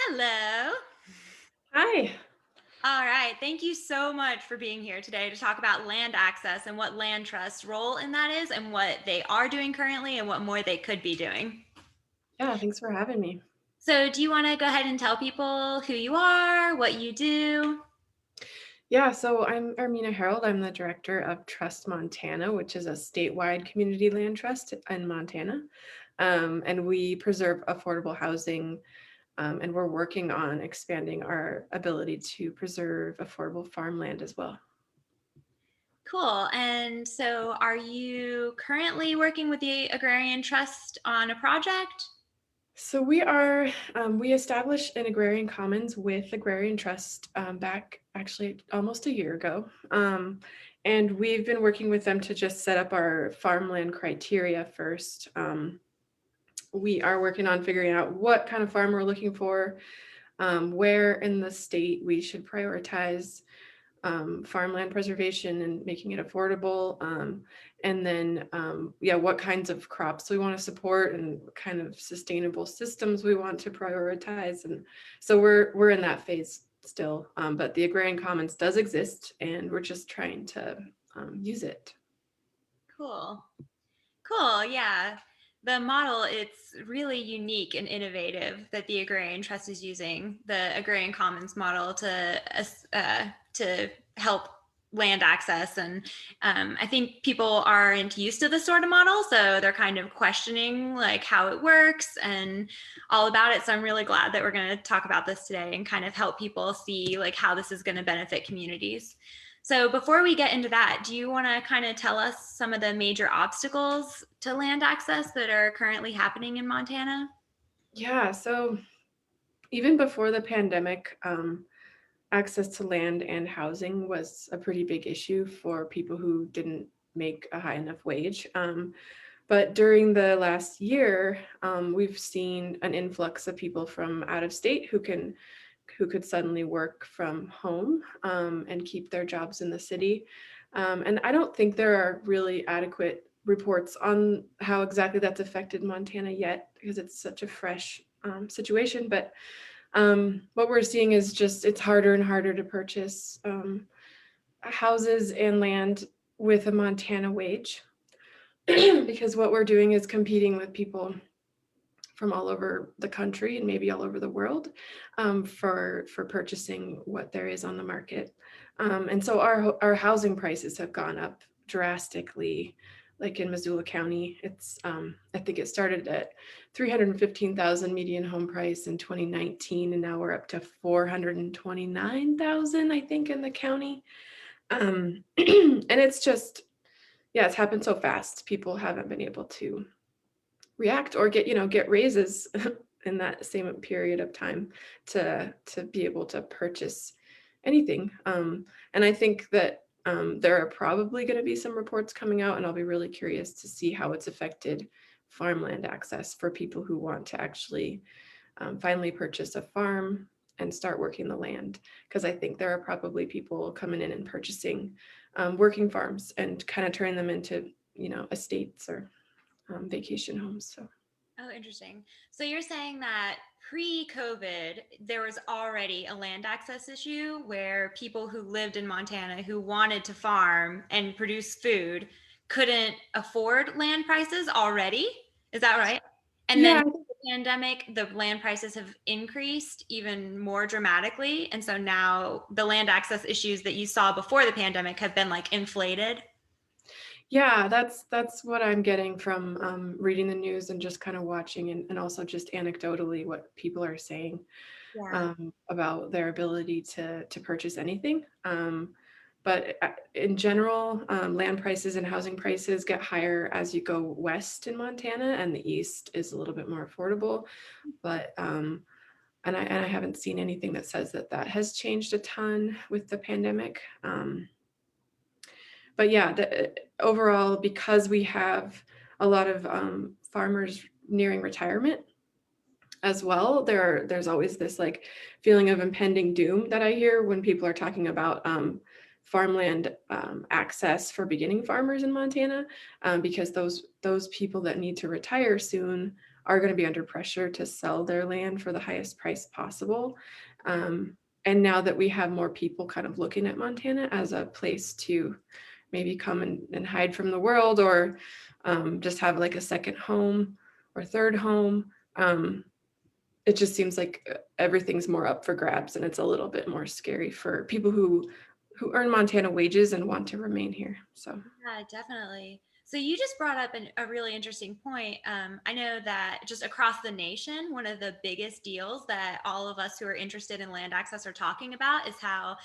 Hello. Hi. All right. Thank you so much for being here today to talk about land access and what land trust's role in that is, and what they are doing currently, and what more they could be doing. Yeah, thanks for having me. So, do you want to go ahead and tell people who you are, what you do? Yeah, so I'm Hermina Herald. I'm the director of Trust Montana, which is a statewide community land trust in Montana. And we preserve affordable housing, and we're working on expanding our ability to preserve affordable farmland as well. Cool. And so, are you currently working with the Agrarian Trust on a project? So we established an agrarian commons with Agrarian Trust back actually almost a year ago. And we've been working with them to just set up our farmland criteria first. We are working on figuring out what kind of farm we're looking for, where in the state we should prioritize farmland preservation and making it affordable. And then, yeah, what kinds of crops we want to support and what kind of sustainable systems we want to prioritize. And so we're in that phase still. But the agrarian commons does exist, and we're just trying to use it. Cool. Cool. Yeah. The model, it's really unique and innovative that the Agrarian Trust is using the Agrarian Commons model to help land access. And I think people aren't used to this sort of model, so they're kind of questioning like how it works and all about it. So I'm really glad that we're going to talk about this today and kind of help people see like how this is going to benefit communities. So before we get into that, do you want to kind of tell us some of the major obstacles to land access that are currently happening in Montana? Yeah. So even before the pandemic, access to land and housing was a pretty big issue for people who didn't make a high enough wage. But during the last year, we've seen an influx of people from out of state who could suddenly work from home, and keep their jobs in the city. And I don't think there are really adequate reports on how exactly that's affected Montana yet because it's such a fresh situation. But what we're seeing is just it's harder and harder to purchase houses and land with a Montana wage because what we're doing is competing with people from all over the country and maybe all over the world, for purchasing what there is on the market. And so our housing prices have gone up drastically. Like in Missoula County, it's I think it started at 315,000 median home price in 2019, and now we're up to 429,000, I think, in the county. And it's just, yeah, it's happened so fast. People haven't been able to react or get raises in that same period of time to be able to purchase anything. And I think that there are probably going to be some reports coming out, and I'll be really curious to see how it's affected farmland access for people who want to actually finally purchase a farm and start working the land, because I think there are probably people coming in and purchasing working farms and kind of turning them into estates or vacation homes. So Oh, interesting. So you're saying that pre-COVID, there was already a land access issue where people who lived in Montana who wanted to farm and produce food couldn't afford land prices already? Is that right? And then yeah, the pandemic, the land prices have increased even more dramatically. And so now the land access issues that you saw before the pandemic have been like inflated. yeah, that's what I'm getting from reading the news and just kind of watching, and also just anecdotally what people are saying Yeah. about their ability to purchase anything. But in general, land prices and housing prices get higher as you go west in Montana, and the east is a little bit more affordable. But and I haven't seen anything that says that that has changed a ton with the pandemic. But yeah, overall, because we have a lot of farmers nearing retirement as well, there's always this like feeling of impending doom that I hear when people are talking about farmland access for beginning farmers in Montana, because those people that need to retire soon are going to be under pressure to sell their land for the highest price possible. And now that we have more people kind of looking at Montana as a place to maybe come and hide from the world, or just have like a second home or third home, it just seems like everything's more up for grabs, and it's a little bit more scary for people who earn Montana wages and want to remain here. So Yeah, definitely. So you just brought up a really interesting point. I know that just across the nation, one of the biggest deals that all of us who are interested in land access are talking about is how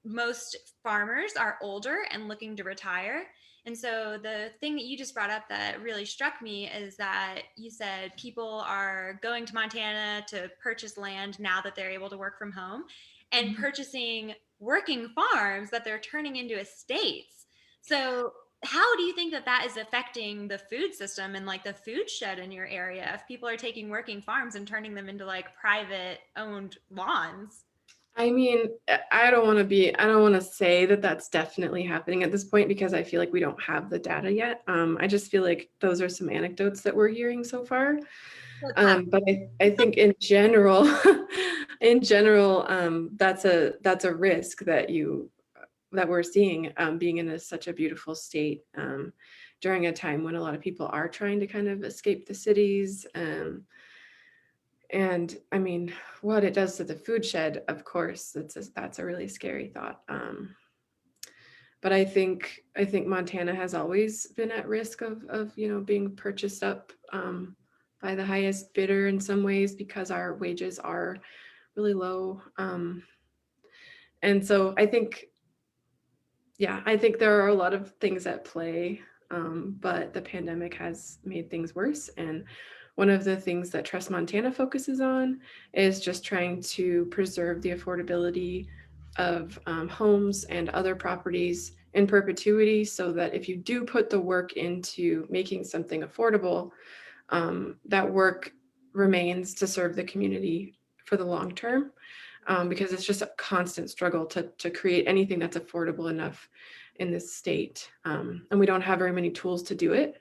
most farmers are older and looking to retire. And so the thing that you just brought up that really struck me is that you said people are going to Montana to purchase land now that they're able to work from home, and Mhm. purchasing working farms that they're turning into estates. So how do you think that that is affecting the food system and like the food shed in your area if people are taking working farms and turning them into like private owned lawns? I mean, I don't want to say that that's definitely happening at this point because I feel like we don't have the data yet. I just feel like those are some anecdotes that we're hearing so far. What's happening? But I think in general, in general, that's a risk that we're seeing, being in such a beautiful state, during a time when a lot of people are trying to kind of escape the cities. And I mean, what it does to the food shed, of course, that's a really scary thought. But I think Montana has always been at risk of being purchased up, by the highest bidder in some ways because our wages are really low. And so I think there are a lot of things at play, but the pandemic has made things worse. And one of the things that Trust Montana focuses on is just trying to preserve the affordability of, homes and other properties in perpetuity so that if you do put the work into making something affordable, that work remains to serve the community for the long term, because it's just a constant struggle to create anything that's affordable enough in this state. And we don't have very many tools to do it.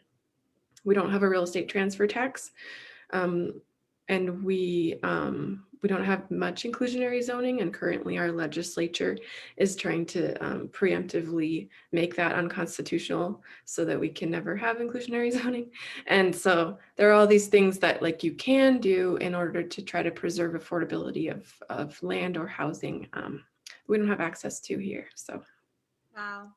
We don't have a real estate transfer tax, um, and we don't have much inclusionary zoning. And currently, our legislature is trying to, preemptively make that unconstitutional so that we can never have inclusionary zoning. And so there are all these things that like you can do in order to try to preserve affordability of land or housing, we don't have access to here. So Wow.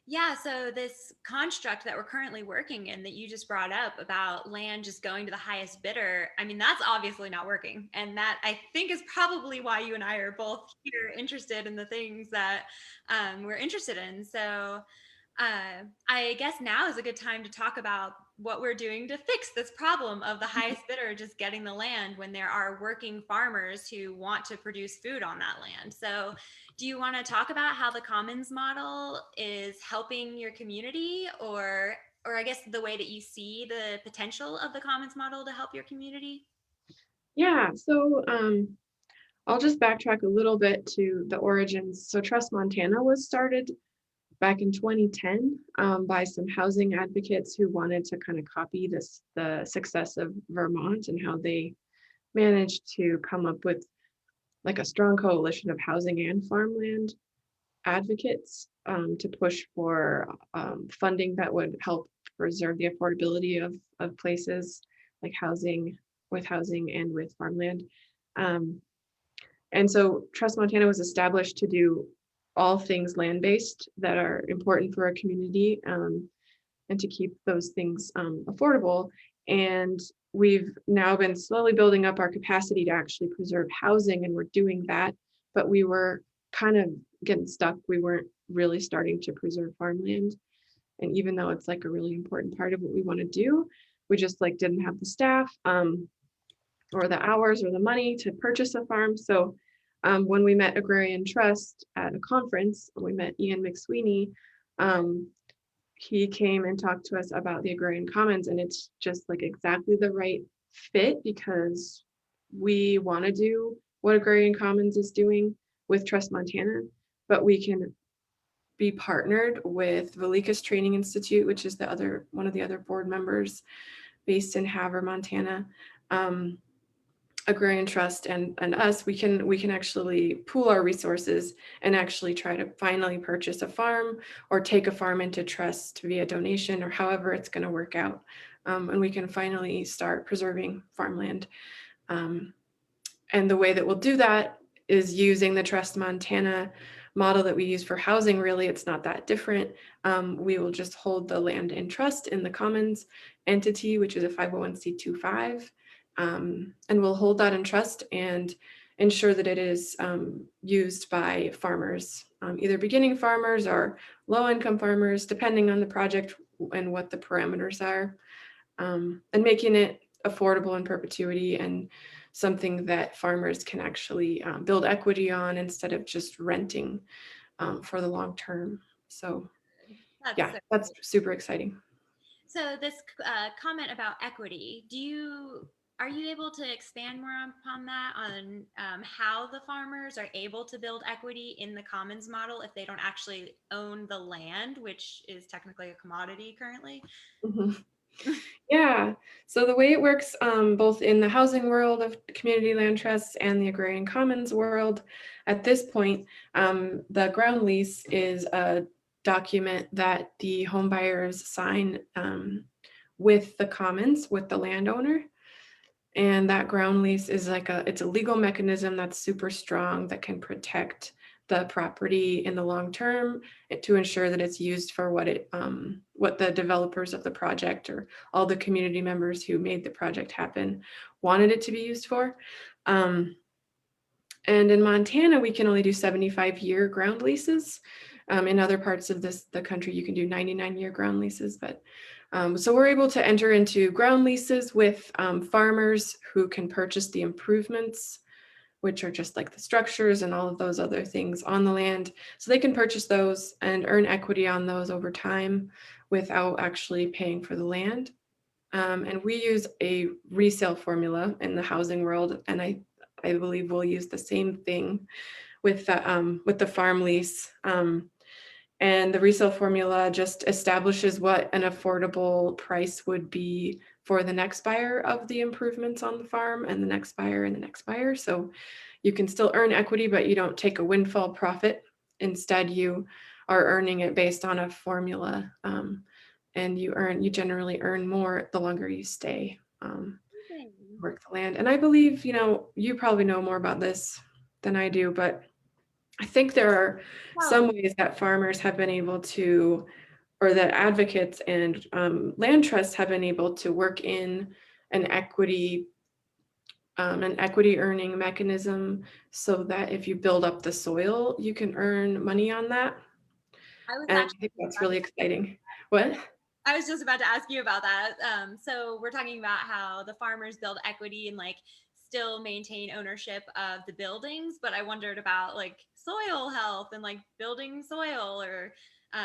Yeah, so this construct that we're currently working in that you just brought up about land just going to the highest bidder, I mean, that's obviously not working. And that I think is probably why you and I are both here interested in the things that we're interested in. So I guess now is a good time to talk about what we're doing to fix this problem of the highest bidder just getting the land when there are working farmers who want to produce food on that land. So, do you want to talk about how the commons model is helping your community, or I guess the way that you see the potential of the commons model to help your community? yeah, so I'll just backtrack a little bit to the origins. So Trust Montana was started back in 2010, by some housing advocates who wanted to kind of copy the success of Vermont and how they managed to come up with like a strong coalition of housing and farmland advocates, to push for, funding that would help preserve the affordability of places like housing and with farmland. Um, and so Trust Montana was established to do all things land-based that are important for a community, and to keep those things, affordable. And we've now been slowly building up our capacity to actually preserve housing, and we're doing that. But we were kind of getting stuck. We weren't really starting to preserve farmland. And even though it's like a really important part of what we want to do, we just like didn't have the staff, or the hours or the money to purchase a farm. So, when we met Agrarian Trust at a conference, we met Ian McSweeney. Um, he came and talked to us about the Agrarian Commons, and it's just like exactly the right fit because we want to do what Agrarian Commons is doing with Trust Montana, but we can be partnered with Velikas Training Institute, which is the other one of the other board members, based in Havre, Montana, agrarian trust and us, we can actually pool our resources and actually try to finally purchase a farm or take a farm into trust via donation or however it's going to work out. And we can finally start preserving farmland. And the way that we'll do that is using the Trust Montana model that we use for housing. Really, it's not that different. We will just hold the land in trust in the commons entity, which is a 501c25, and we'll hold that in trust and ensure that it is used by farmers, either beginning farmers or low-income farmers, depending on the project and what the parameters are, and making it affordable in perpetuity and something that farmers can actually build equity on instead of just renting for the long term. So That's yeah, so that's cool. super exciting. So this comment about equity, are you able to expand more upon that, on how the farmers are able to build equity in the commons model if they don't actually own the land, which is technically a commodity currently? Mhm. Yeah. So the way it works, both in the housing world of community land trusts and the agrarian commons world, at this point, the ground lease is a document that the home buyers sign with the commons, with the landowner. And that ground lease is it's a legal mechanism that's super strong that can protect the property in the long term to ensure that it's used for what the developers of the project or all the community members who made the project happen wanted it to be used for. Um, and in Montana, we can only do 75-year ground leases. In other parts of the country, you can do 99-year ground leases. But so we're able to enter into ground leases with farmers who can purchase the improvements, which are just like the structures and all of those other things on the land. So they can purchase those and earn equity on those over time without actually paying for the land. And we use a resale formula in the housing world, and I believe we'll use the same thing with the farm lease. And the resale formula just establishes what an affordable price would be for the next buyer of the improvements on the farm and the next buyer and the next buyer. So you can still earn equity, but you don't take a windfall profit. Instead, you are earning it based on a formula, and you generally earn more the longer you stay, work the land. And I believe, you probably know more about this than I do, but I think there are some Well, ways that farmers have been able to, or that advocates and land trusts have been able to work in an equity earning mechanism so that if you build up the soil, you can earn money on that. I was And I actually think that's really exciting. What? I was just about to ask you about that. So we're talking about how the farmers build equity and like still maintain ownership of the buildings, but I wondered about like soil health and like building soil, or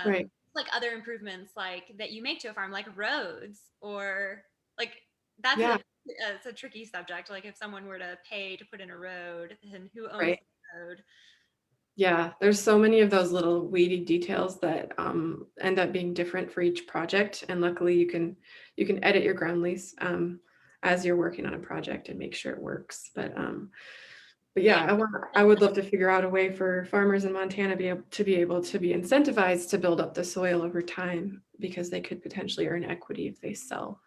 Right. like other improvements like that you make to a farm, like roads, or like that's Yeah. it's a tricky subject. Like if someone were to pay to put in a road, then who owns Right. the road? Yeah, there's so many of those little weedy details that end up being different for each project. And luckily you can edit your ground lease as you're working on a project and make sure it works. But Yeah. yeah, I would love to figure out a way for farmers in Montana be able to be incentivized to build up the soil over time because they could potentially earn equity if they sell.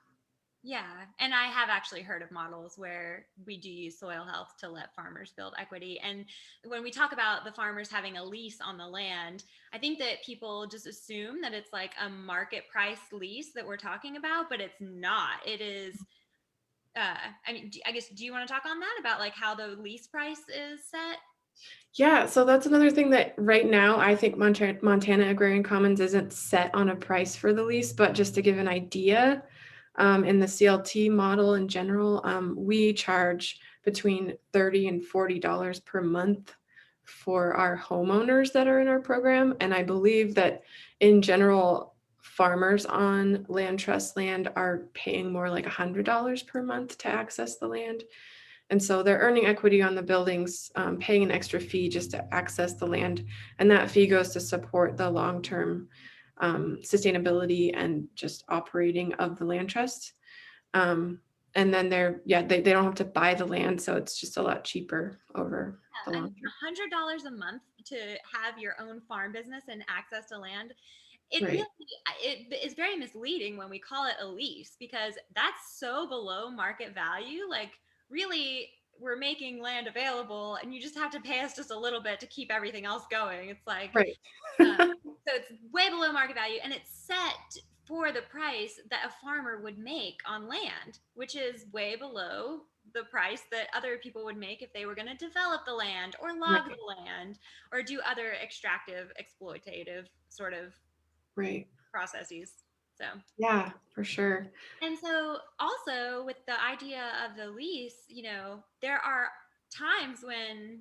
Yeah, and I have actually heard of models where we do use soil health to let farmers build equity. And when we talk about the farmers having a lease on the land, I think that people just assume that it's like a market price lease that we're talking about, but it's not. It is, I mean, I guess, do you want to talk on that about like how the lease price is set? Yeah, so that's another thing that right now I think Montana Agrarian Commons isn't set on a price for the lease, but just to give an idea, in the CLT model in general, we charge between $30 and $40 per month for our homeowners that are in our program. And I believe that in general, farmers on land trust land are paying more like $100 per month to access the land. And so they're earning equity on the buildings, paying an extra fee just to access the land. And that fee goes to support the long-term sustainability and just operating of the land trust. Um, and then they don't have to buy the land, so it's just a lot cheaper over the Yeah, and long term. $100 a month to have your own farm business and access to land, it really Right, it is very misleading when we call it a lease because that's so below market value. Like, really, we're making land available, and you just have to pay us just a little bit to keep everything else going. It's like, right. uh, so it's way below market value, and it's set for the price that a farmer would make on land, which is way below the price that other people would make if they were going to develop the land or log Right, the land or do other extractive, exploitative sort of right. processes. So, Yeah, for sure. and so also with the idea of the lease, there are times when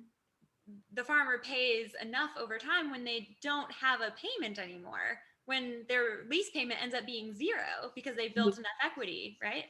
the farmer pays enough over time when they don't have a payment anymore, when their lease payment ends up being zero because they Mhm. built enough equity, right?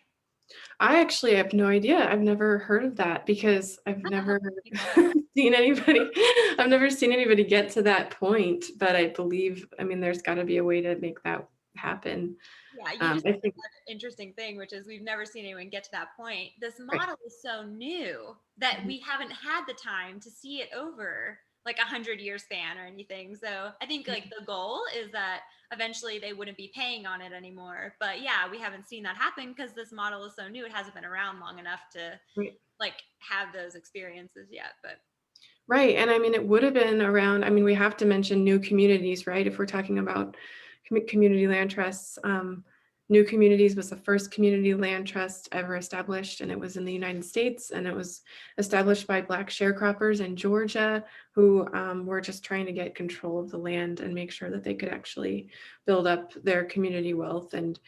I actually have no idea. I've never heard of that because I've Oh, never me neither. seen anybody I've never seen anybody get to that point, but I believe, I mean, there's gotta be a way to make that happen. Yeah, you just I said think an interesting thing, which is we've never seen anyone get to that point. This right. model is so new that Mhm. we haven't had the time to see it over like 100-year span or anything. So I think like the goal is that eventually they wouldn't be paying on it anymore. But yeah, we haven't seen that happen because this model is so new. It hasn't been around long enough to Right. like have those experiences yet. But Right, and I mean, it would have been around, I mean, we have to mention new communities, right? If we're talking about community land trusts, New Communities was the first community land trust ever established, and it was in the United States, and it was established by Black sharecroppers in Georgia who were just trying to get control of the land and make sure that they could actually build up their community wealth and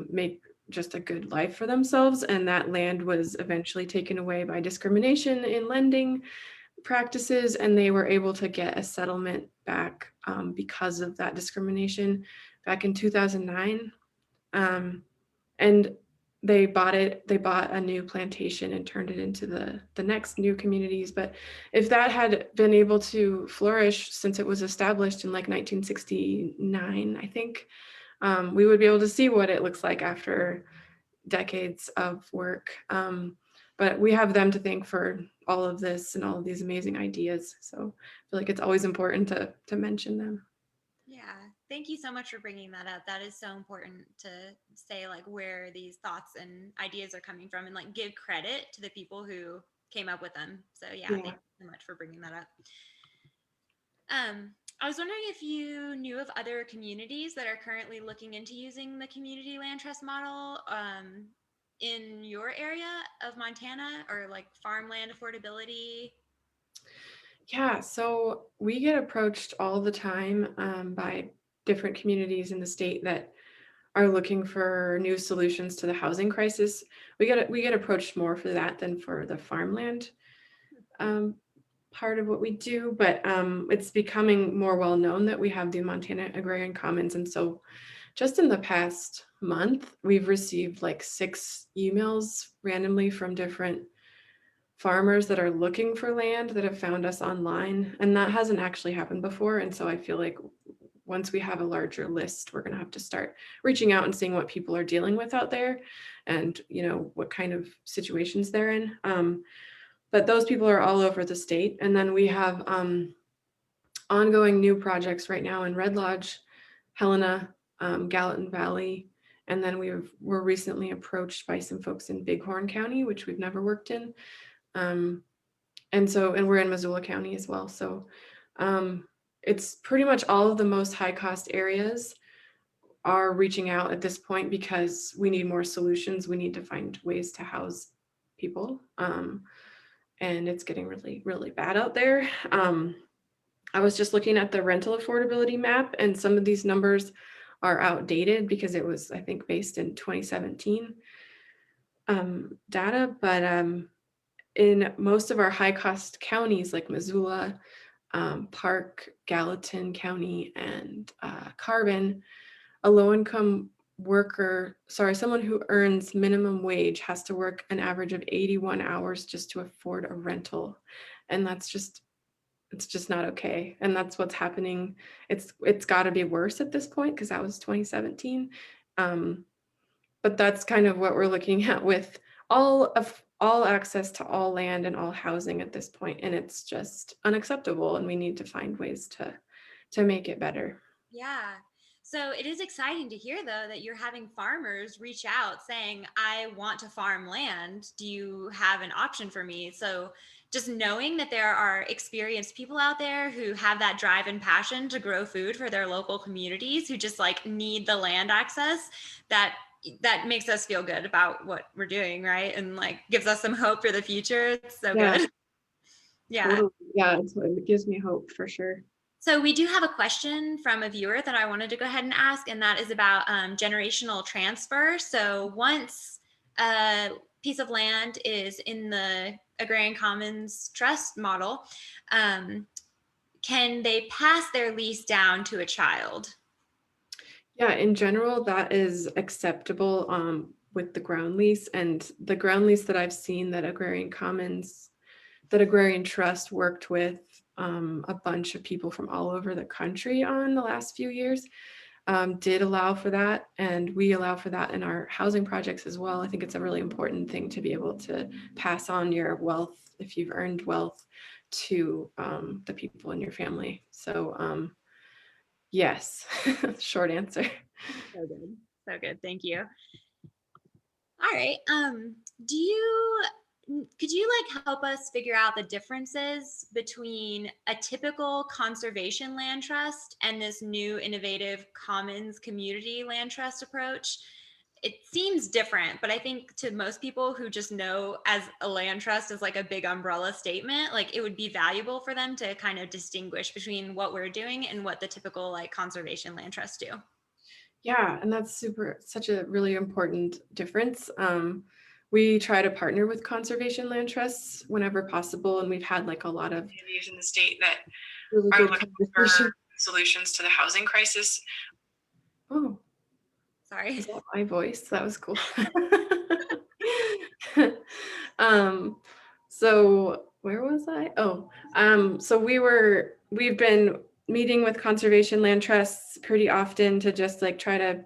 make just a good life for themselves. And that land was eventually taken away by discrimination in lending practices, and they were able to get a settlement back because of that discrimination back in 2009. Um, and they bought a new plantation and turned it into the next new communities. But if that had been able to flourish since it was established in like 1969, I think, we would be able to see what it looks like after decades of work. But we have them to thank for all of this and all of these amazing ideas. So I feel like it's always important to mention them. yeah, thank you so much for bringing that up. That is so important to say, like, where these thoughts and ideas are coming from and, like, give credit to the people who came up with them. So, yeah, thank Yeah. you so much for bringing that up. I was wondering if you knew of other communities that are currently looking into using the community land trust model in your area of Montana or like farmland affordability. Yeah. So we get approached all the time by different communities in the state that are looking for new solutions to the housing crisis. We get approached more for that than for the farmland um, part of what we do, but it's becoming more well known that we have the Montana Agrarian Commons. And so just in the past month, we've received like 6 emails randomly from different farmers that are looking for land that have found us online. And that hasn't actually happened before. And so I feel like once we have a larger list, we're going to have to start reaching out and seeing what people are dealing with out there and, what kind of situations they're in. But those people are all over the state. And then we have ongoing new projects right now in Red Lodge, Helena, Gallatin Valley. And then were recently approached by some folks in Bighorn County, which we've never worked in. Um, and we're in Missoula County as well. So it's pretty much all of the most high cost areas are reaching out at this point because we need more solutions. We need to find ways to house people. And it's getting really, really bad out there. I was just looking at the rental affordability map, and some of these numbers are outdated because it was, I think, based in 2017 data. But in most of our high cost counties like Missoula, Park, Gallatin County, and Carbon, a low income worker, sorry, someone who earns minimum wage has to work an average of 81 hours just to afford a rental. And it's just not okay. And that's what's happening. It's got to be worse at this point because that was 2017. Um, But that's kind of what we're looking at with all access to all land and all housing at this point, and it's just unacceptable, and we need to find ways to make it better. Yeah. So it is exciting to hear, though, that you're having farmers reach out saying, I want to farm land. Do you have an option for me? So just knowing that there are experienced people out there who have that drive and passion to grow food for their local communities, who just like need the land access, that that makes us feel good about what we're doing, right? And like gives us some hope for the future. It's so Yeah, good. Yeah. totally. Yeah, it gives me hope for sure. So we do have a question from a viewer that I wanted to go ahead and ask, and that is about generational transfer. So once a piece of land is in the agrarian commons trust model, um, can they pass their lease down to a child? Yeah, in general, that is acceptable with the ground lease, and the ground lease that I've seen that Agrarian Trust worked with a bunch of people from all over the country on the last few years, did allow for that. And we allow for that in our housing projects as well. I think it's a really important thing to be able to pass on your wealth, if you've earned wealth, to the people in your family. So yes, short answer. So good. So good. Thank you. All right. Do you could you like help us figure out the differences between a typical conservation land trust and this new innovative commons community land trust approach? It seems different, but I think to most people who just know as a land trust is like a big umbrella statement, like it would be valuable for them to kind of distinguish between what we're doing and what the typical like conservation land trusts do. Yeah, and that's such a really important difference. We try to partner with conservation land trusts whenever possible, and we've had like a lot of communities in the state that really are good looking for conversation. solutions to the housing crisis. Oh, Sorry. is that my voice? That was cool. um, so where was I? Oh, so we've been meeting with conservation land trusts pretty often to just like try to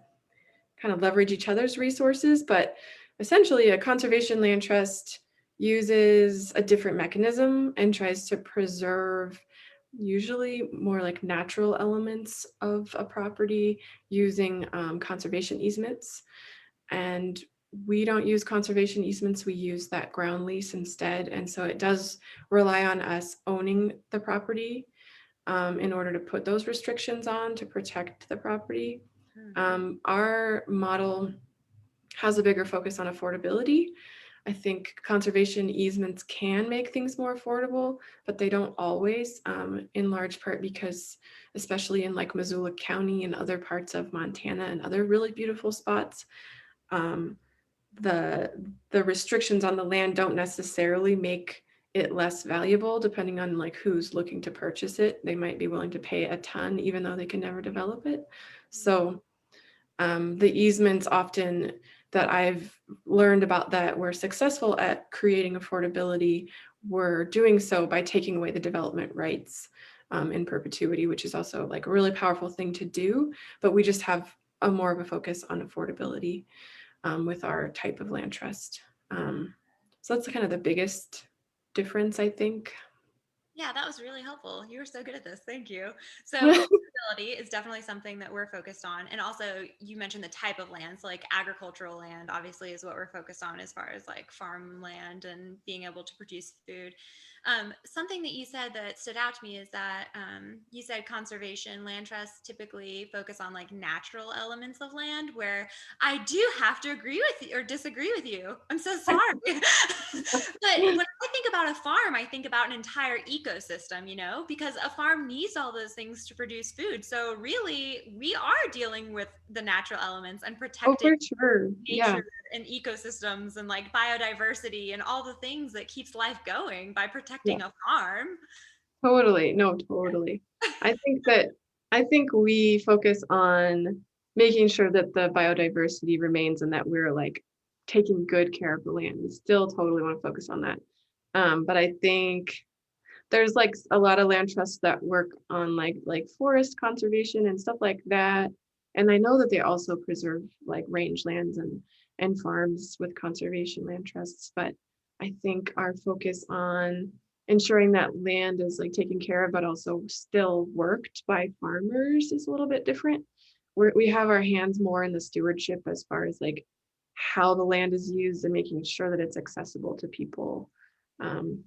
kind of leverage each other's resources, but essentially a conservation land trust uses a different mechanism and tries to preserve usually more like natural elements of a property using conservation easements. And we don't use conservation easements, we use that ground lease instead. And so it does rely on us owning the property in order to put those restrictions on to protect the property. Our model has a bigger focus on affordability. I think conservation easements can make things more affordable, but they don't always, in large part because, especially in like Missoula County and other parts of Montana and other really beautiful spots, um, the restrictions on the land don't necessarily make it less valuable depending on like who's looking to purchase it. They might be willing to pay a ton even though they can never develop it. So the easements often that I've learned about that were successful at creating affordability were doing so by taking away the development rights in perpetuity, which is also like a really powerful thing to do. But we just have a more of a focus on affordability with our type of land trust. So that's kind of the biggest difference, I think. Yeah, that was really helpful. You were so good at this. Thank you. So, affordability is definitely something that we're focused on. And also, you mentioned the type of land. So, like agricultural land, obviously, is what we're focused on as far as like farmland and being able to produce food. Something that you said that stood out to me is that you said conservation land trusts typically focus on like natural elements of land, where I do have to agree with you or disagree with you. I'm so sorry. But when I think about a farm, I think about an entire ecosystem, you know, because a farm needs all those things to produce food. So really, we are dealing with the natural elements and Oh, protecting for sure. Yeah. nature and ecosystems and like biodiversity and all the things that keeps life going by Yeah. protecting a farm. Totally. No, totally. I think that I think we focus on making sure that the biodiversity remains and that we're like taking good care of the land. We still totally want to focus on that. But I think there's like a lot of land trusts that work on like forest conservation and stuff like that. And I know that they also preserve like rangelands and farms with conservation land trusts. But I think our focus on ensuring that land is like taken care of, but also still worked by farmers is a little bit different. We have our hands more in the stewardship as far as like how the land is used and making sure that it's accessible to people. Um,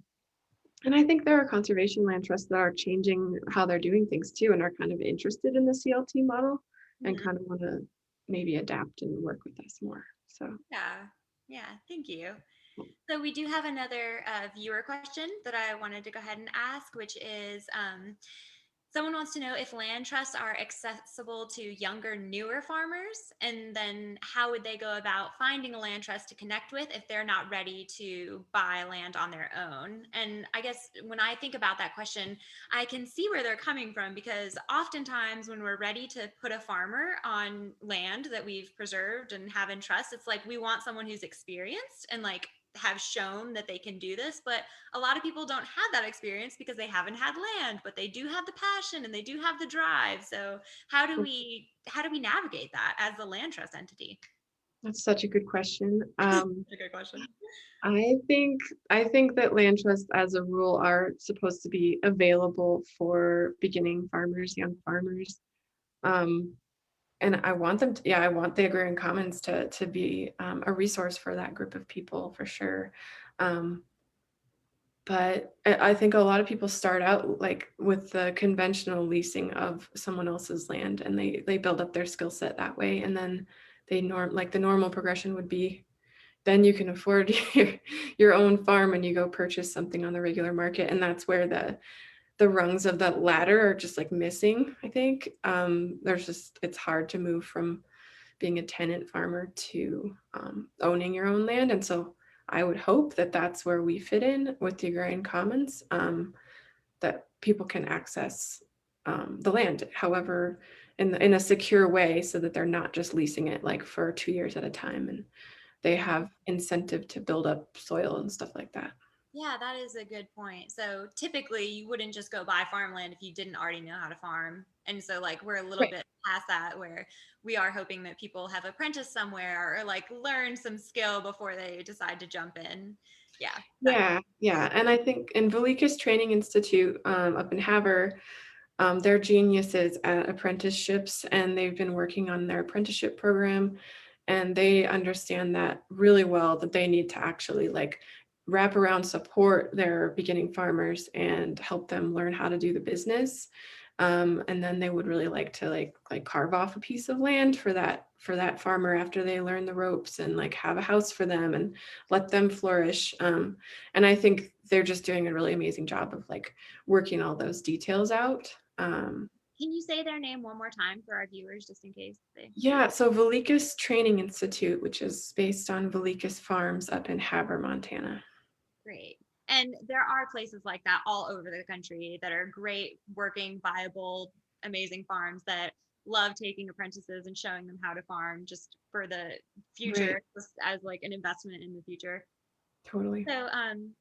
and I think there are conservation land trusts that are changing how they're doing things too, and are kind of interested in the CLT model and Mhm. kind of want to maybe adapt and work with us more. So, Yeah. Yeah. Thank you. So we do have another viewer question that I wanted to go ahead and ask, which is someone wants to know if land trusts are accessible to younger, newer farmers, and then how would they go about finding a land trust to connect with if they're not ready to buy land on their own? And I guess when I think about that question, I can see where they're coming from, because oftentimes when we're ready to put a farmer on land that we've preserved and have in trust, it's like we want someone who's experienced and like have shown that they can do this. But a lot of people don't have that experience because they haven't had land, but they do have the passion and they do have the drive. So how do we navigate that as a land trust entity? that's such a good question. That's a good question. I think I think that land trusts, as a rule, are supposed to be available for beginning farmers, young farmers. Um, and I want them to, yeah, I want the agrarian commons to be a resource for that group of people for sure. Um, but I think a lot of people start out like with the conventional leasing of someone else's land, and they build up their skill set that way, and then the normal progression would be then you can afford your own farm and you go purchase something on the regular market, and that's where the rungs of that ladder are just like missing, I think. There's just, it's hard to move from being a tenant farmer to owning your own land. And so I would hope that that's where we fit in with the agrarian commons, that people can access the land, however, in a secure way, so that they're not just leasing it like for 2 years at a time, and they have incentive to build up soil and stuff like that. Yeah, that is a good point. So typically you wouldn't just go buy farmland if you didn't already know how to farm. And so like we're a little Right. bit past that, where we are hoping that people have apprenticed somewhere or like learn some skill before they decide to jump in. Yeah, that Yeah, yeah. And I think in Velikas Training Institute up in Havre, they're geniuses at apprenticeships, and they've been working on their apprenticeship program, and they understand that really well, that they need to actually like wrap around support their beginning farmers and help them learn how to do the business. And then they would really like to like carve off a piece of land for that farmer after they learn the ropes, and like have a house for them and let them flourish. And I think they're just doing a really amazing job of like working all those details out. Can you say their name one more time for our viewers, just in case they? Yeah, so Velikas Training Institute, which is based on Velikas Farms up in Havre, Montana. Great. And there are places like that all over the country that are great, working, viable, amazing farms that love taking apprentices and showing them how to farm just for the Right, future, just as like an investment in the future. totally. So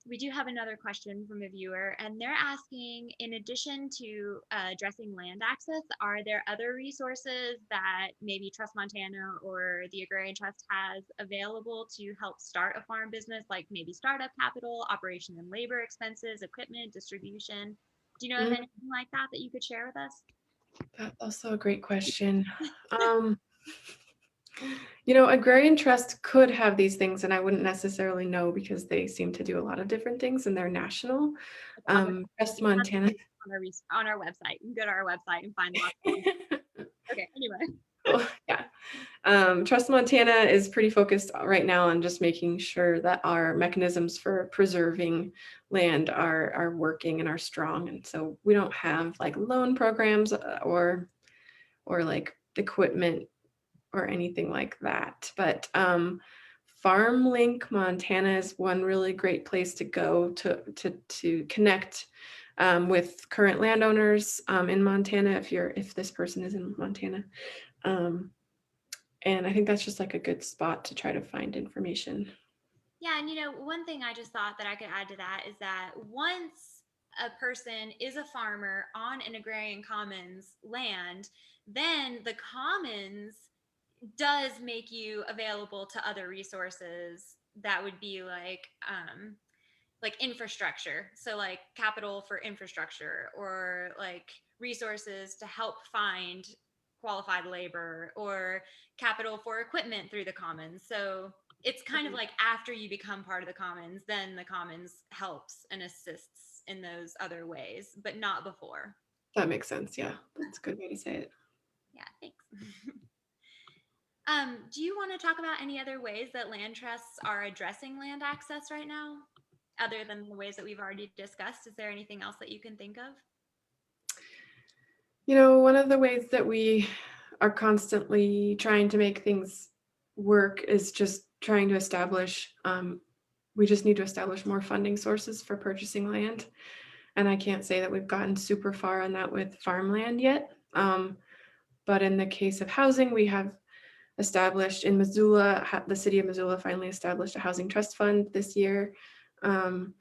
we do have another question from a viewer, and they're asking, in addition to addressing land access, are there other resources that maybe Trust Montana or the Agrarian Trust has available to help start a farm business, like maybe startup capital, operation and labor expenses, equipment, distribution? Do you know of Mm, anything like that that you could share with us? that's also a great question. Um, Agrarian Trust could have these things, and I wouldn't necessarily know because they seem to do a lot of different things, and they're national. I'll go. Trust We have the Montana. link on our website. You can go to our website and find lots of them. Okay, anyway. Cool, yeah. Trust Montana is pretty focused right now on just making sure that our mechanisms for preserving land are working and are strong. And so we don't have like loan programs or like equipment or anything like that. But FarmLink Montana is one really great place to go to connect with current landowners in Montana, if this person is in Montana. Um, and I think that's just like a good spot to try to find information. Yeah, and one thing I just thought that I could add to that is that once a person is a farmer on an agrarian commons land, then the commons does make you available to other resources that would be like infrastructure, so like capital for infrastructure, or like resources to help find qualified labor, or capital for equipment through the commons. So it's kind of like after you become part of the commons, then the commons helps and assists in those other ways, but not before. That makes sense. Yeah, that's a good way to say it. Yeah, thanks. Do you want to talk about any other ways that land trusts are addressing land access right now, other than the ways that we've already discussed? Is there anything else that you can think of? One of the ways that we are constantly trying to make things work is just trying to establish, we just need to establish more funding sources for purchasing land. And I can't say that we've gotten super far on that with farmland yet. But in the case of housing, we have established in Missoula, the city of Missoula finally established a housing trust fund this year. And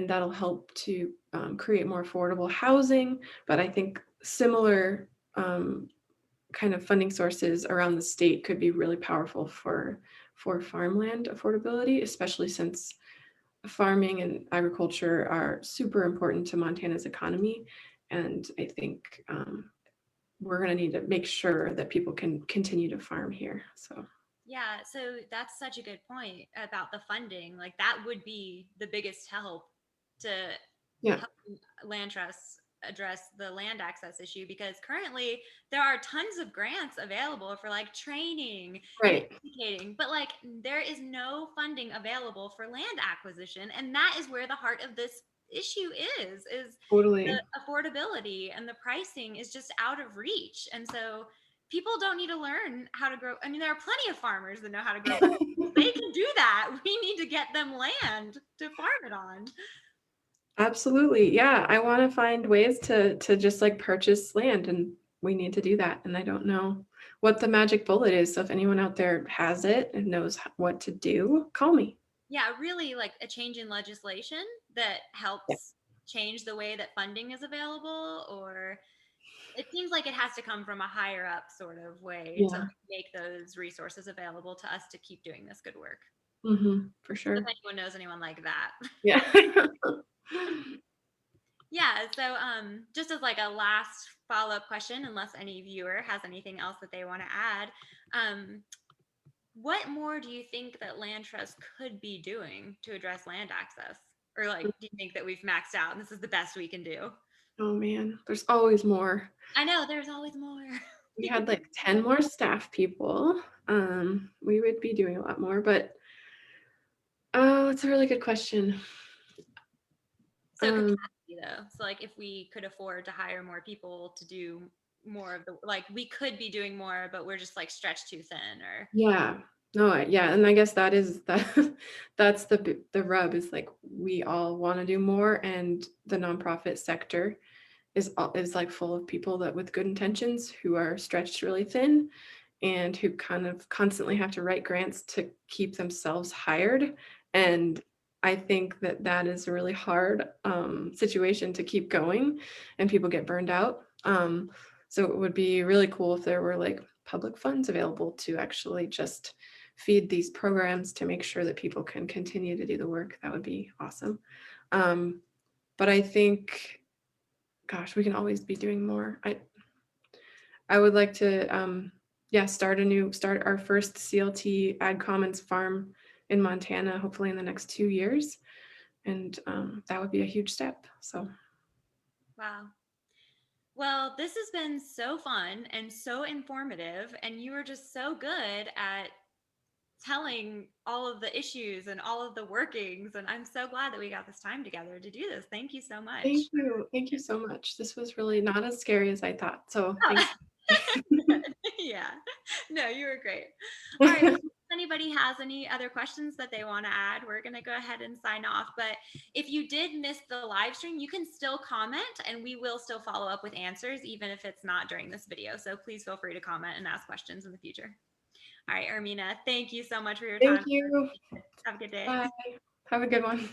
that'll help to create more affordable housing. But I think similar kind of funding sources around the state could be really powerful for farmland affordability, especially since farming and agriculture are super important to Montana's economy. And I think we're going to need to make sure that people can continue to farm here. So Yeah, so that's such a good point about the funding. Like that would be the biggest help to yeah, help land trusts address the land access issue, because currently there are tons of grants available for like training and right, educating, but like there is no funding available for land acquisition, and that is where the heart of this issue is the totally. affordability, and the pricing is just out of reach. And so people don't need to learn how to grow. I mean, there are plenty of farmers that know how to grow vegetables. They can do that. We need to get them land to farm it on. Absolutely. Yeah, I want to find ways to just like purchase land, and we need to do that. And I don't know what the magic bullet is. So if anyone out there has it and knows what to do, call me. Yeah, really like a change in legislation that Yeah. helps change the way that funding is available, or it seems like it has to come from a higher up sort of way to Yeah. like make those resources available to us to keep doing this good work. For If sure. anyone knows anyone like that. Yeah. Yeah, so just as like a last follow-up question, unless any viewer has anything else that they want to add, um, what more do you think that land trust could be doing to address land access? Or like, do you think that we've maxed out and this is the best we can do? Oh man, there's always more. I know there's always more. We had like 10 more staff people. We would be doing a lot more, but that's a really good question. So Um, capacity though. So like if we could afford to hire more people to do more of the, like we could be doing more, but we're just like stretched too thin, or yeah. No, yeah, and I guess that is that's the rub is like we all want to do more, and the nonprofit sector is like full of people that with good intentions who are stretched really thin and who kind of constantly have to write grants to keep themselves hired. And I think that that is a really hard situation to keep going, and people get burned out. So it would be really cool if there were like public funds available to actually just feed these programs to make sure that people can continue to do the work. That would be awesome. But I think, gosh, we can always be doing more. I would like to, yeah, start our first CLT Ag Commons farm in Montana, hopefully in the next 2 years. And that would be a huge step. So wow. Well, this has been so fun and so informative, and you were just so good at telling all of the issues and all of the workings. And I'm so glad that we got this time together to do this. Thank you so much. thank you. Thank you so much. This was really not as scary as I thought. So Oh, thanks. yeah. No, you were great. All right. Well, if anybody has any other questions that they want to add, we're going to go ahead and sign off. But if you did miss the live stream, you can still comment and we will still follow up with answers, even if it's not during this video. So please feel free to comment and ask questions in the future. All right, Hermina, thank you so much for your Thank time. you. Have a good day. Bye. Have a good one.